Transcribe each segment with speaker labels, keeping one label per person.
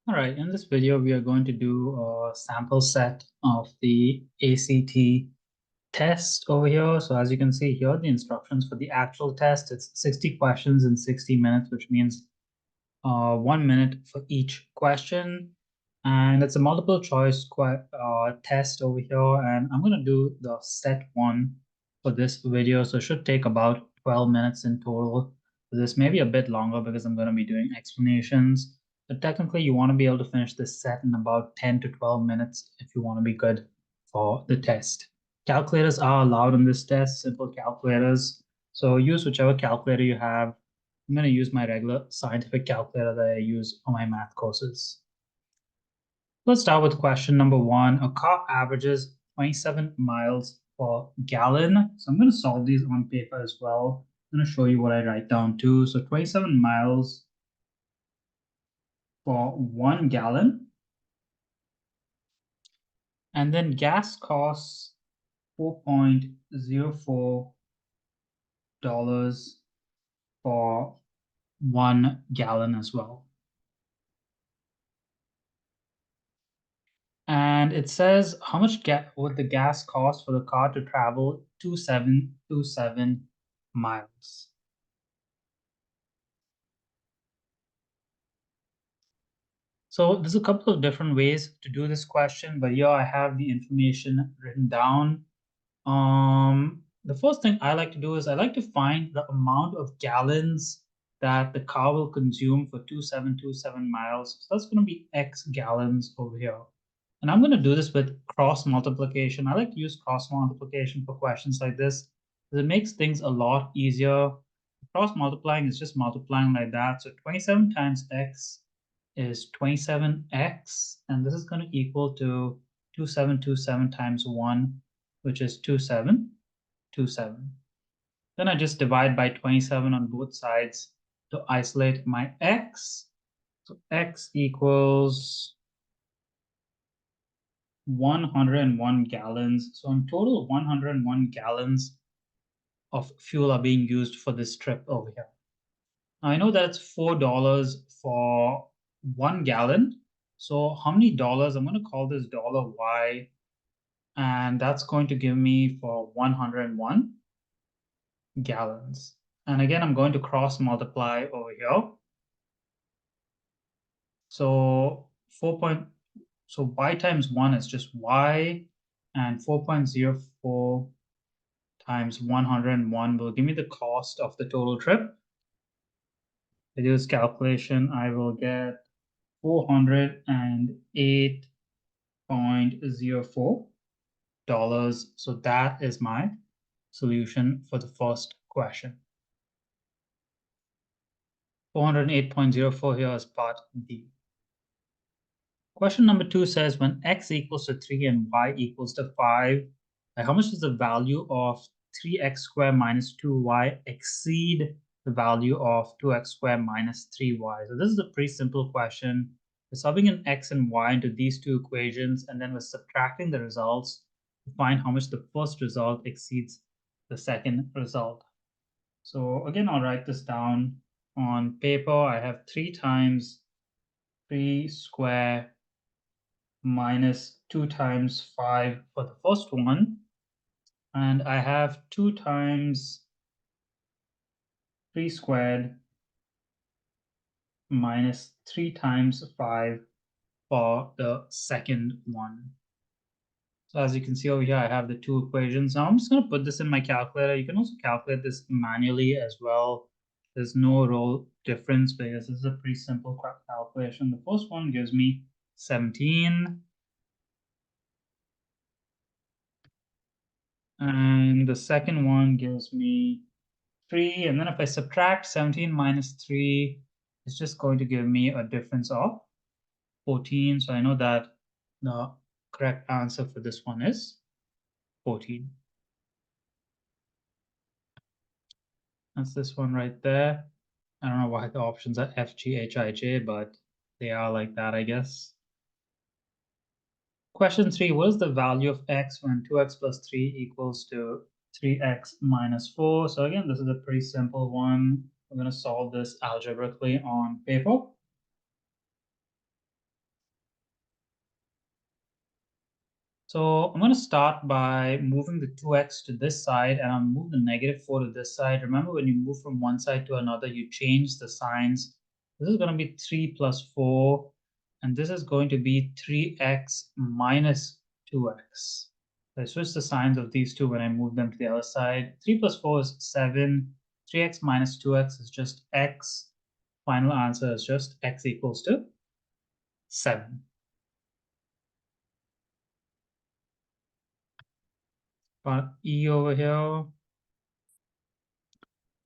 Speaker 1: All right, in this video, we are going to do a sample set of the ACT test over here. So as you can see here, the instructions for the actual test, it's 60 questions in 60 minutes, which means 1 minute for each question. And it's a multiple choice test over here. And I'm going to do the set one for this video. So it should take about 12 minutes in total. This may be a bit longer because I'm going to be doing explanations. But technically, you want to be able to finish this set in about 10 to 12 minutes if you want to be good for the test. Calculators are allowed in this test, simple calculators. So use whichever calculator you have. I'm going to use my regular scientific calculator that I use on my math courses. Let's start with question number one. A car averages 27 miles per gallon. So I'm going to solve these on paper as well. I'm going to show you what I write down too. So 27 miles for 1 gallon. And then gas costs $4.04 for 1 gallon as well. And it says how much would the gas cost for the car to travel 2727 miles. So there's a couple of different ways to do this question, but here I have the information written down. The first thing I like to do is I like to find the amount of gallons that the car will consume for 2727 miles. So that's going to be X gallons over here. And I'm going to do this with cross multiplication. I like to use cross multiplication for questions like this because it makes things a lot easier. Cross multiplying is just multiplying like that. So 27 times X is 27x, and this is going to equal to 2727 times 1, which is 2727. Then I just divide by 27 on both sides to isolate my x. So x equals 101 gallons. So in total, 101 gallons of fuel are being used for this trip over here. Now I know that's $4 for 1 gallon. So how many dollars? I'm going to call this $Y, and that's going to give me for 101 gallons. And again, I'm going to cross multiply over here. So so Y times 1 is just Y, and 4.04 times 101 will give me the cost of the total trip. I do this calculation, I will get $408.04. So that is my solution for the first question. 408.04 here is part D. Question number 2 says when x equals to 3 and y equals to 5, how much does the value of 3x squared minus 2y exceed the value of 2x squared minus 3y? So this is a pretty simple question. We're solving an x and y into these two equations, and then we're subtracting the results to find how much the first result exceeds the second result. So again, I'll write this down on paper. I have 3 times 3 squared minus 2 times 5 for the first one. And I have 2 times 3 squared minus 3 times 5 for the second one. So as you can see over here, I have the two equations. Now I'm just going to put this in my calculator. You can also calculate this manually as well. There's no real difference because this is a pretty simple calculation. The first one gives me 17. And the second one gives me 3. And then if I subtract 17 minus 3, it's just going to give me a difference of 14. So I know that the correct answer for this one is 14. That's this one right there. I don't know why the options are F, G, H, I, J, but they are like that, I guess. Question 3, what is the value of x when 2x plus 3 equals to 3x minus 4? So again, this is a pretty simple one. We're going to solve this algebraically on paper. So I'm going to start by moving the 2x to this side, and I'll move the -4 to this side. Remember, when you move from one side to another, you change the signs. This is going to be 3 plus 4, and this is going to be 3x minus 2x. So I switch the signs of these two when I move them to the other side. 3 plus 4 is 7. 3x minus 2x is just x. Final answer is just x equals to 7. Got E over here.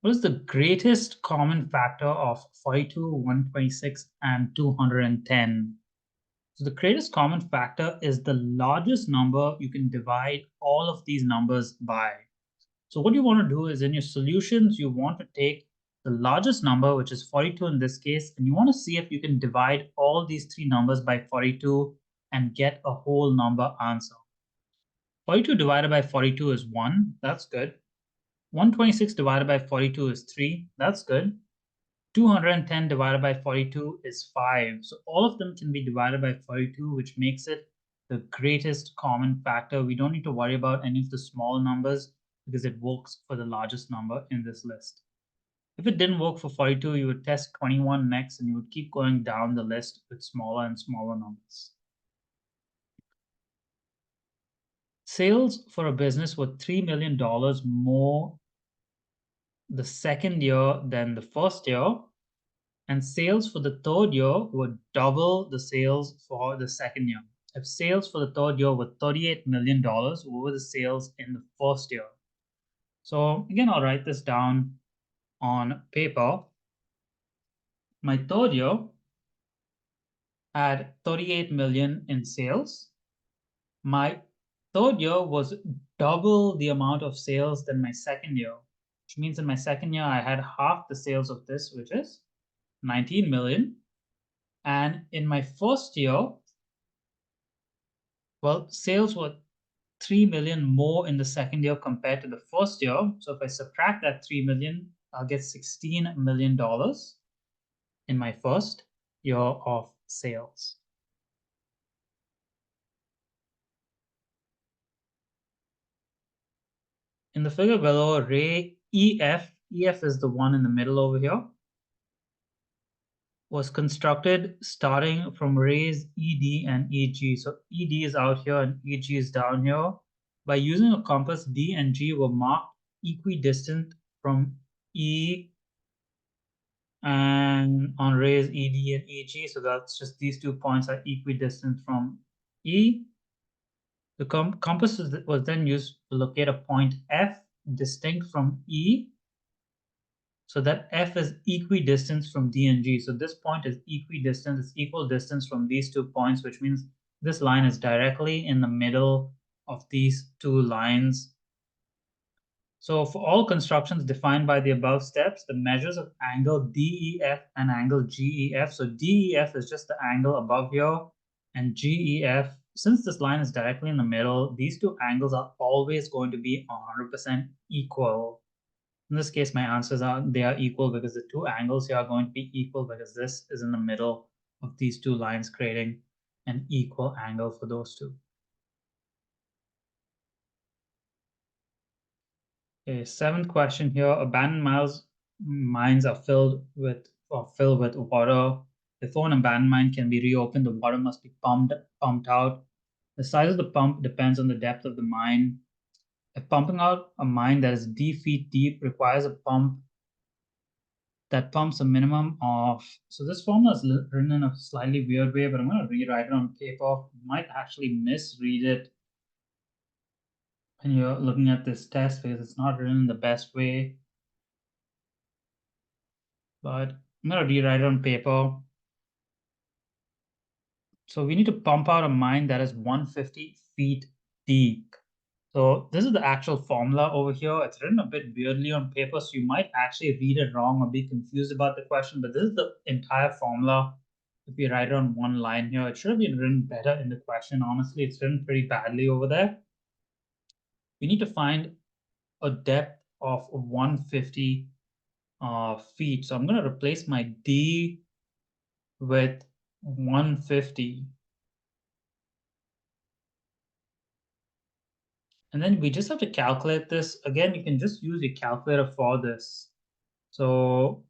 Speaker 1: What is the greatest common factor of 42, 126, and 210? So the greatest common factor is the largest number you can divide all of these numbers by. So what you want to do is, in your solutions, you want to take the largest number, which is 42 in this case, and you want to see if you can divide all these three numbers by 42 and get a whole number answer. 42 divided by 42 is 1. That's good. 126 divided by 42 is 3. That's good. 210 divided by 42 is 5. So all of them can be divided by 42, which makes it the greatest common factor. We don't need to worry about any of the small numbers because it works for the largest number in this list. If it didn't work for 42, you would test 21 next, and you would keep going down the list with smaller and smaller numbers. Sales for a business were $3 million more the second year than the first year, and sales for the third year were double the sales for the second year. If sales for the third year were $38 million, what were the sales in the first year? So again, I'll write this down on paper. My third year had 38 million in sales. My third year was double the amount of sales than my second year, which means in my second year, I had half the sales of this, which is 19 million. And in my first year, well, sales were 3 million more in the second year compared to the first year. So if I subtract that 3 million, I'll get $16 million in my first year of sales. In the figure below, ray EF is the one in the middle over here, was constructed starting from rays ED and EG. So ED is out here and EG is down here. By using a compass, D and G were marked equidistant from E and on rays ED and EG. So that's just these 2 points are equidistant from E. The compass was then used to locate a point F distinct from E, so that F is equidistant from D and G. So this point is equidistant, it's equal distance from these 2 points, which means this line is directly in the middle of these 2 lines. So for all constructions defined by the above steps, the measures of angle DEF and angle GEF. So DEF is just the angle above here, and GEF, since this line is directly in the middle, these 2 angles are always going to be 100% equal. In this case, my answers are, they are equal because the 2 angles here are going to be equal because this is in the middle of these 2 lines, creating an equal angle for those 2. Okay, 7th question here. Abandoned mines are filled with water. Before an abandoned mine can be reopened, the water must be pumped out. The size of the pump depends on the depth of the mine. If pumping out a mine that is D feet deep requires a pump that pumps a minimum of, so this formula is written in a slightly weird way, but I'm going to rewrite it on paper. You might actually misread it when you're looking at this test because it's not written in the best way. But I'm going to rewrite it on paper. So we need to pump out a mine that is 150 feet deep. So this is the actual formula over here. It's written a bit weirdly on paper, so you might actually read it wrong or be confused about the question, but this is the entire formula. If we write it on one line here, it should have been written better in the question. Honestly, it's written pretty badly over there. We need to find a depth of 150 feet. So I'm going to replace my D with 150. And then we just have to calculate this. Again, you can just use your calculator for this. So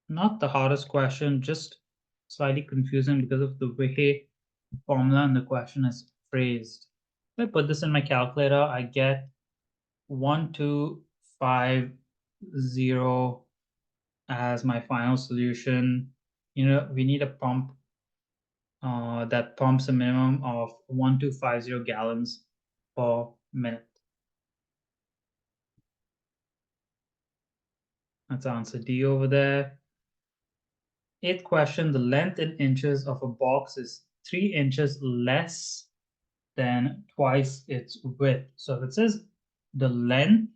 Speaker 1: not the hardest question, just slightly confusing because of the way the formula in the question is phrased. If I put this in my calculator, I get 1250 as my final solution. You know, we need a pump that pumps a minimum of 1250 gallons per minute. That's answer D over there. Eighth question, the length in inches of a box is 3 inches less than twice its width. So if it says the length,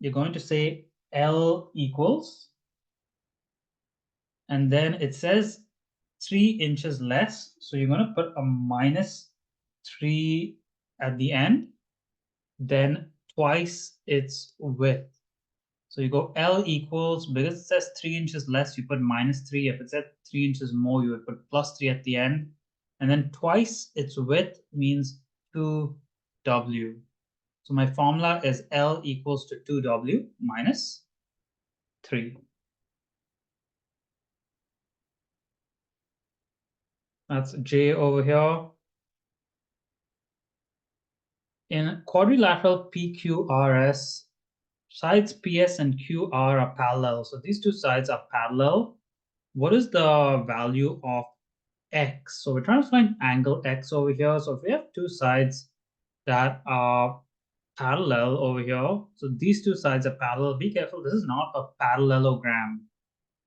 Speaker 1: you're going to say L equals, and then it says 3 inches less. So you're going to put a minus 3 at the end, then twice its width. So you go L equals, because it says 3 inches less, you put minus 3. If it said 3 inches more, you would put plus 3 at the end. And then twice its width means 2W. So my formula is L equals to 2W minus 3. That's J over here. In quadrilateral PQRS, sides PS and QR are parallel. So these two sides are parallel. What is the value of X? So we're trying to find angle X over here. So if we have two sides that are parallel over here, so these two sides are parallel. Be careful, this is not a parallelogram.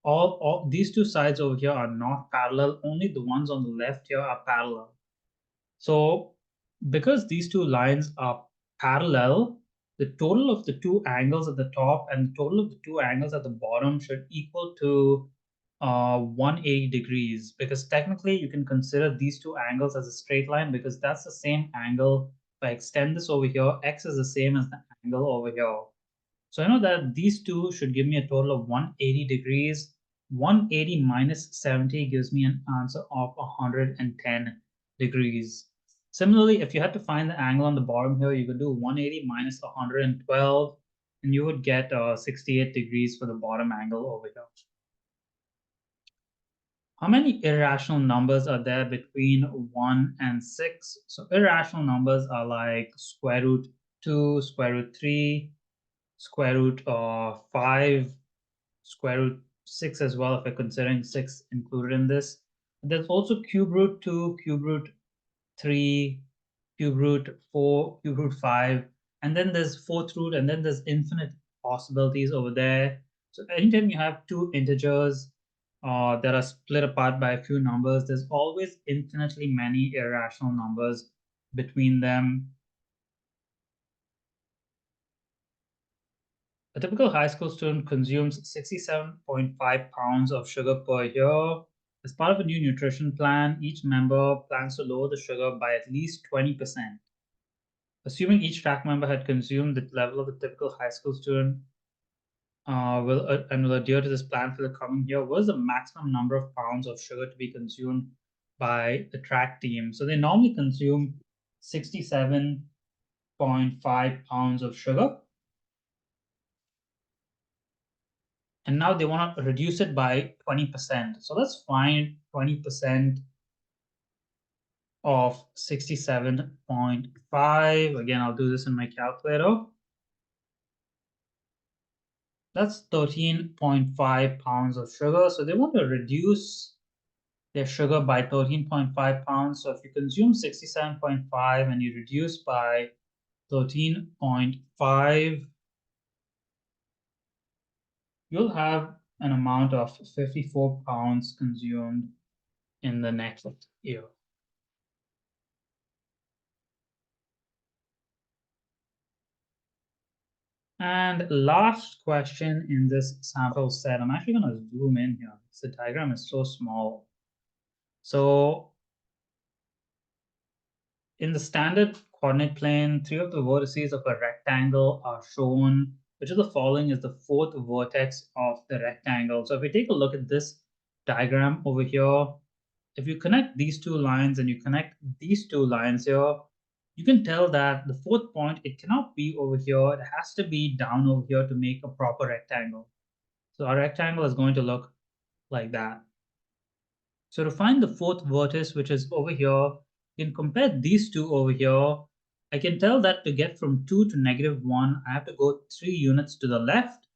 Speaker 1: All these two sides over here are not parallel. Only the ones on the left here are parallel. So because these two lines are parallel, the total of the two angles at the top and the total of the two angles at the bottom should equal to 180 degrees, because technically you can consider these two angles as a straight line because that's the same angle. If I extend this over here, X is the same as the angle over here. So I know that these two should give me a total of 180 degrees. 180 minus 70 gives me an answer of 110 degrees. Similarly, if you had to find the angle on the bottom here, you could do 180 minus 112, and you would get 68 degrees for the bottom angle over here. How many irrational numbers are there between 1 and 6? So irrational numbers are like square root 2, square root 3, square root 5, square root 6 as well, if we're considering 6 included in this. There's also cube root 2, cube root 3, cube root 4, cube root 5, and then there's fourth root, and then there's infinite possibilities over there. So anytime you have two integers that are split apart by a few numbers, there's always infinitely many irrational numbers between them. A typical high school student consumes 67.5 pounds of sugar per year. As part of a new nutrition plan, each member plans to lower the sugar by at least 20%. Assuming each track member had consumed the level of a typical high school student will adhere to this plan for the coming year, what is the maximum number of pounds of sugar to be consumed by the track team? So they normally consume 67.5 pounds of sugar. And now they want to reduce it by 20%. So let's find 20% of 67.5. Again, I'll do this in my calculator. That's 13.5 pounds of sugar. So they want to reduce their sugar by 13.5 pounds. So if you consume 67.5 and you reduce by 13.5, you'll have an amount of 54 pounds consumed in the next year. And last question in this sample set, I'm actually going to zoom in here because the diagram is so small. So in the standard coordinate plane, 3 of the vertices of a rectangle are shown. Which of the following is the fourth vertex of the rectangle? So if we take a look at this diagram over here, if you connect these two lines and you connect these two lines here, you can tell that the fourth point, it cannot be over here. It has to be down over here to make a proper rectangle. So our rectangle is going to look like that. So to find the fourth vertex, which is over here, you can compare these two over here. I can tell that to get from 2 to -1, I have to go 3 units to the left.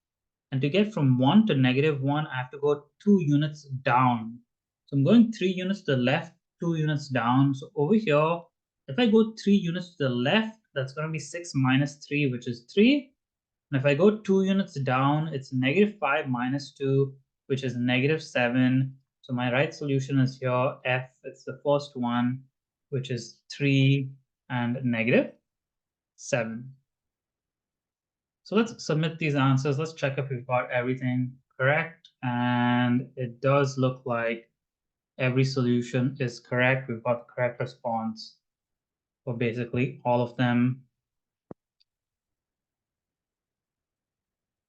Speaker 1: And to get from 1 to -1, I have to go 2 units down. So I'm going 3 units to the left, 2 units down. So over here, if I go 3 units to the left, that's going to be 6 minus 3, which is 3. And if I go 2 units down, it's -5 minus 2, which is -7. So my right solution is here, F. It's the first one, which is 3 and -7. So let's submit these answers. Let's check if we've got everything correct. And it does look like every solution is correct. We've got the correct response for basically all of them.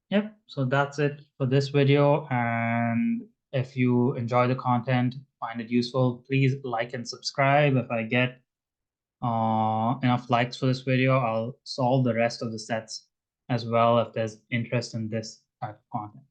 Speaker 1: Yep, so that's it for this video. And if you enjoy the content, find it useful, please like and subscribe. If I get enough likes for this video, I'll solve the rest of the sets as well if there's interest in this type of content.